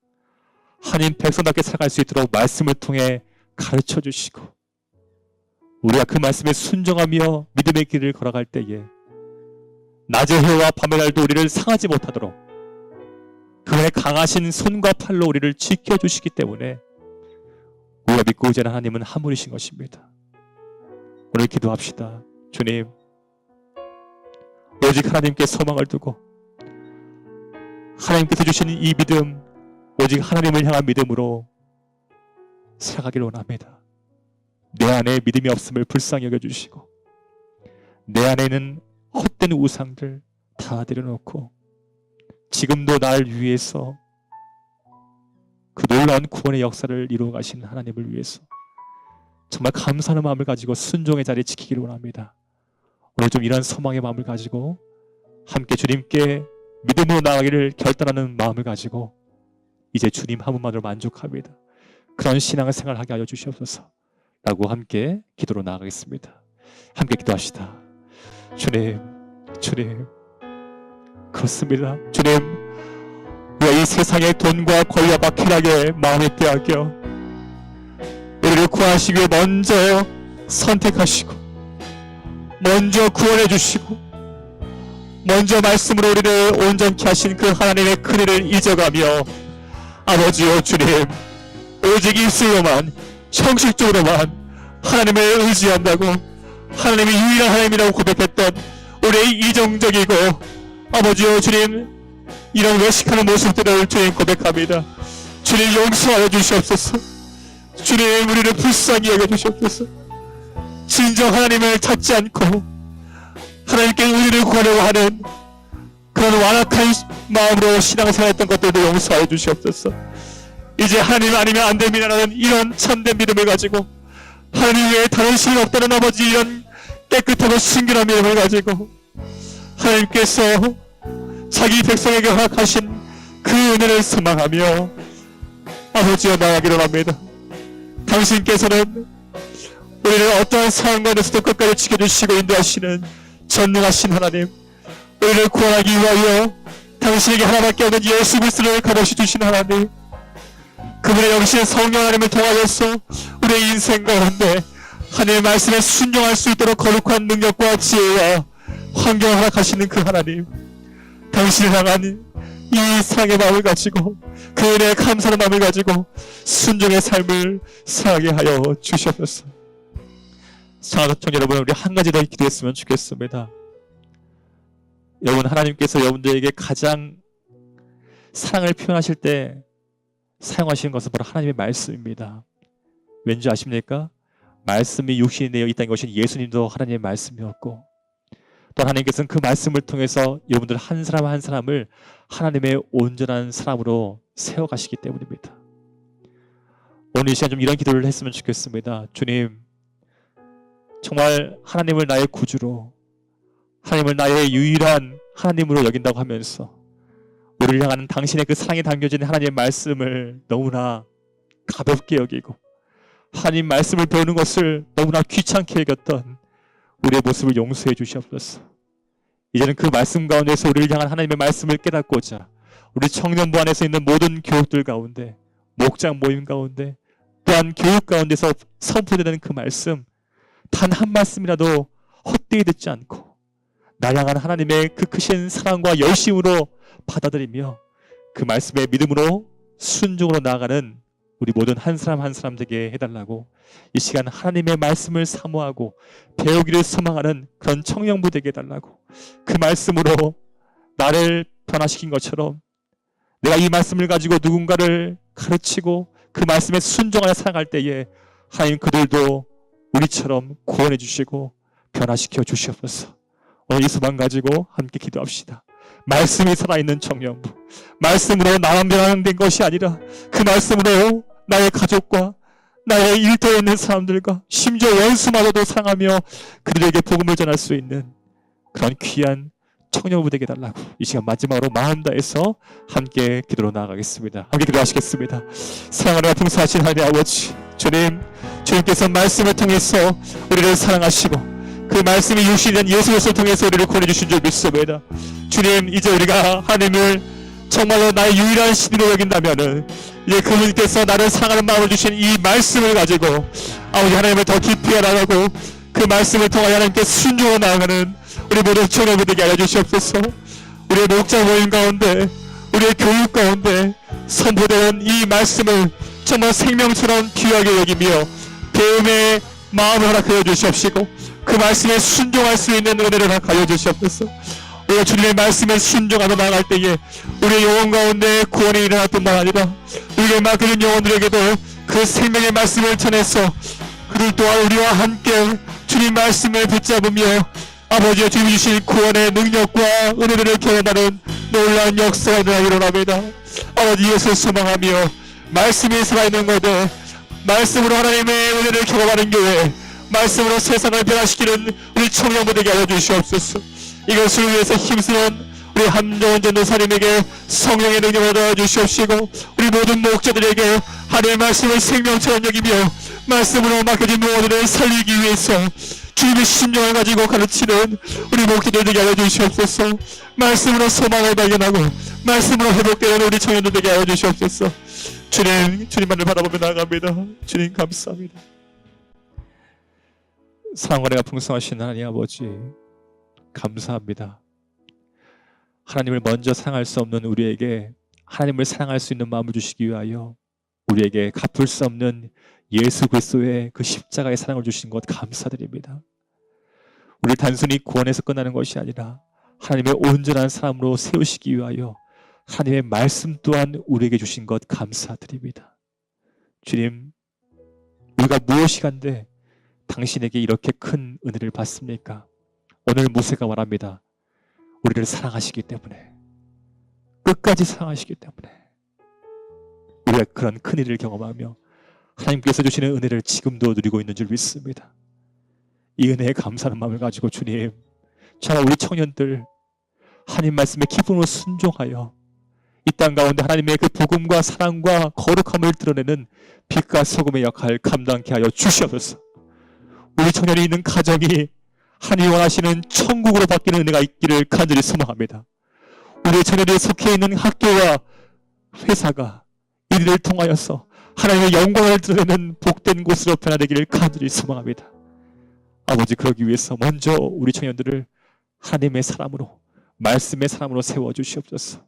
하나님 백성답게 살아갈 수 있도록 말씀을 통해 가르쳐 주시고 우리가 그 말씀에 순종하며 믿음의 길을 걸어갈 때에 낮의 해와 밤의 날도 우리를 상하지 못하도록 그분의 강하신 손과 팔로 우리를 지켜주시기 때문에 우리가 믿고 의지하는 하나님은 한 분이신 것입니다. 오늘 기도합시다. 주님, 오직 하나님께 소망을 두고 하나님께서 주신 이 믿음, 오직 하나님을 향한 믿음으로 살아가기를 원합니다. 내 안에 믿음이 없음을 불쌍히 여겨주시고 내 안에는 헛된 우상들 다 내려놓고 지금도 날 위해서 그 놀라운 구원의 역사를 이루어 가신 하나님을 위해서 정말 감사하는 마음을 가지고 순종의 자리에 지키기를 원합니다. 오늘 좀 이런 소망의 마음을 가지고 함께 주님께 믿음으로 나아가기를 결단하는 마음을 가지고 이제 주님 한 분만으로 만족합니다. 그런 신앙을 생활하게 하여 주시옵소서 라고 함께 기도로 나아가겠습니다. 함께 기도합시다. 주님, 주님, 그렇습니다. 주님, 우리가 이 세상의 돈과 권리와 쾌락에 마음에 빼앗겨 우리를 구하시기 위해 먼저 선택하시고 먼저 구원해 주시고 먼저 말씀으로 우리를 온전케 하신 그 하나님의 큰일을 잊어가며 아버지여 주님, 오직 입술로만 형식적으로만 하나님을 의지한다고 하나님이 유일한 하나님이라고 고백했던 우리의 이정적이고 아버지여 주님, 이런 외식하는 모습들을 주님 고백합니다. 주님 용서하여 주시옵소서. 주님 우리를 불쌍히 여겨주시옵소서. 진정 하나님을 찾지 않고 하나님께 우리를 구하려고 하는 그런 완악한 마음으로 신앙생활했던 것들도 용서하여 주시옵소서. 이제 하나님 아니면 안 됩니다라는 이런 참된 믿음을 가지고 하나님 외에 다른 신이 없다는 아버지 이런 깨끗하고 순결한 믿음을 가지고 하나님께서 자기 백성에게 허락하신 그 은혜를 소망하며 아버지여 나아가기를 합니다. 당신께서는 우리를 어떠한 상황 가운데서도 끝까지 지켜주시고 인도하시는 전능하신 하나님, 우리를 구원하기 위하여 당신에게 하나밖에 없는 예수 그리스도를 값없이 주신 하나님, 그분의 영신 성령 하나님을 통하여서 우리의 인생 가운데 하나님의 말씀에 순종할 수 있도록 거룩한 능력과 지혜와 환경을 허락하시는 그 하나님, 당신을 향한 이 사랑의 마음을 가지고 그 은혜의 감사의 마음을 가지고 순종의 삶을 살게 하여 주시옵소서. 사랑하는 여러분, 우리 한 가지 더 기도했으면 좋겠습니다. 여러분, 하나님께서 여러분들에게 가장 사랑을 표현하실 때 사용하시는 것은 바로 하나님의 말씀입니다. 왠지 아십니까? 말씀이 육신이 되어 있다는 것이 예수님도 하나님의 말씀이었고 또 하나님께서는 그 말씀을 통해서 여러분들 한 사람 한 사람을 하나님의 온전한 사람으로 세워가시기 때문입니다. 오늘 이 시간 좀 이런 기도를 했으면 좋겠습니다. 주님, 정말 하나님을 나의 구주로, 하나님을 나의 유일한 하나님으로 여긴다고 하면서 우리를 향하는 당신의 그 사랑이 담겨진 하나님의 말씀을 너무나 가볍게 여기고 하나님 말씀을 배우는 것을 너무나 귀찮게 여겼던 우리의 모습을 용서해 주시옵소서. 이제는 그 말씀 가운데서 우리를 향한 하나님의 말씀을 깨닫고자 우리 청년부 안에서 있는 모든 교육들 가운데, 목장 모임 가운데, 또한 교육 가운데서 선포되는 그 말씀 단 한 말씀이라도 헛되이 듣지 않고 나 향한 하나님의 그 크신 사랑과 열심으로 받아들이며 그 말씀의 믿음으로 순종으로 나아가는 우리 모든 한 사람 한 사람 되게 해달라고 이 시간 하나님의 말씀을 사모하고 배우기를 소망하는 그런 청년부 되게 해달라고 그 말씀으로 나를 변화시킨 것처럼 내가 이 말씀을 가지고 누군가를 가르치고 그 말씀에 순종하여 살아갈 때에 하나님 그들도 우리처럼 구원해 주시고 변화시켜 주시옵소서. 오늘 이 소망 가지고 함께 기도합시다. 말씀이 살아있는 청년부, 말씀으로 나만 변화된 것이 아니라 그 말씀으로 나의 가족과 나의 일터에 있는 사람들과 심지어 원수마저도 사랑하며 그들에게 복음을 전할 수 있는 그런 귀한 청년부 되게 달라고 이 시간 마지막으로 마음 다해서 함께 기도로 나아가겠습니다. 함께 기도하시겠습니다. 사랑하는 풍성하신 하나님 아버지, 주님께서 말씀을 통해서 우리를 사랑하시고 그 말씀이 육신이 된 예수 그리스도를 통해서 우리를 구원해 주신 줄 믿습니다. 주님, 이제 우리가 하나님을 정말로 나의 유일한 신으로 여긴다면은 이제 그분께서 나를 사랑하는 마음을 주신 이 말씀을 가지고 아버지 하나님을 더 깊이 알아가고 그 말씀을 통하여 하나님께 순종해 나아가는 우리 모든 청년들에게 알려주시옵소서. 우리의 목자 모임 가운데 우리의 교육 가운데 선포되는 이 말씀을 정말 생명처럼 귀하게 여기며 배움의 마음을 허락하여 주시옵시고 그 말씀에 순종할 수 있는 은혜를 허락하여 주시옵소서. 우리가 주님의 말씀에 순종하며 나아갈 때에 우리의 영혼 가운데 구원이 일어날 뿐만 아니라 우리에게 맡겨진 영혼들에게도 그 생명의 말씀을 전해서 그들 또한 우리와 함께 주님 말씀을 붙잡으며 아버지의 주님 주신 구원의 능력과 은혜들을 경험하는 놀라운 역사가 일어납니다. 아버지 이것을 소망하며 말씀이 살아있는 곳에 말씀으로 하나님의 은혜를 경험하는 교회, 말씀으로 세상을 변화시키는 우리 청년들에게 알려주시옵소서. 이것을 위해서 힘쓰는 우리 함정원 전도사님에게 성령의 능력을 얻어 주시옵시고 우리 모든 목자들에게 하나님의 말씀을 생명처럼 여기며 말씀으로 맡겨진 모두를 살리기 위해서 주님의 심령을 가지고 가르치는 우리 목자들에게 알려주시옵소서. 말씀으로 소망을 발견하고 말씀으로 회복되는 우리 청년들에게 알려주시옵소서. 주님만을 바라보며 나아갑니다. 주님 감사합니다. 사랑과 은혜가 풍성하신 하나님 아버지 감사합니다. 하나님을 먼저 사랑할 수 없는 우리에게 하나님을 사랑할 수 있는 마음을 주시기 위하여 우리에게 갚을 수 없는 예수 그리스도의 그 십자가의 사랑을 주신 것 감사드립니다. 우리를 단순히 구원해서 끝나는 것이 아니라 하나님의 온전한 사람으로 세우시기 위하여 하나님의 말씀 또한 우리에게 주신 것 감사드립니다. 주님, 우리가 무엇이간데 당신에게 이렇게 큰 은혜를 받습니까? 오늘 모세가 말합니다. 우리를 사랑하시기 때문에, 끝까지 사랑하시기 때문에 우리가 그런 큰 일을 경험하며 하나님께서 주시는 은혜를 지금도 누리고 있는 줄 믿습니다. 이 은혜에 감사하는 마음을 가지고 주님, 정말 우리 청년들 하나님 말씀에 기쁨으로 순종하여 이 땅 가운데 하나님의 그 복음과 사랑과 거룩함을 드러내는 빛과 소금의 역할 감당케 하여 주시옵소서. 우리 청년이 있는 가정이 하나님 원하시는 천국으로 바뀌는 은혜가 있기를 간절히 소망합니다. 우리 청년이 속해 있는 학교와 회사가 이들을 통하여서 하나님의 영광을 드러내는 복된 곳으로 변화되기를 간절히 소망합니다. 아버지, 그러기 위해서 먼저 우리 청년들을 하나님의 사람으로, 말씀의 사람으로 세워주시옵소서.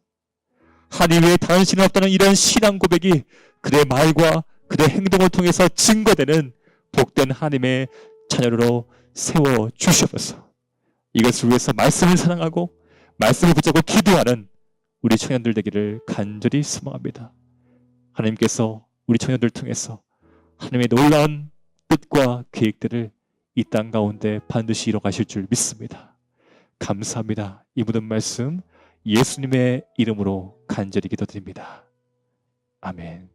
하나님 외에 다른 신은 없다는 이런 신앙 고백이 그들의 말과 그들의 행동을 통해서 증거되는 복된 하나님의 자녀로 세워주시옵소서. 이것을 위해서 말씀을 사랑하고 말씀을 붙잡고 기도하는 우리 청년들 되기를 간절히 소망합니다. 하나님께서 우리 청년들 통해서 하나님의 놀라운 뜻과 계획들을 이 땅 가운데 반드시 이뤄가실 줄 믿습니다. 감사합니다. 이 모든 말씀 예수님의 이름으로 간절히 기도드립니다. 아멘.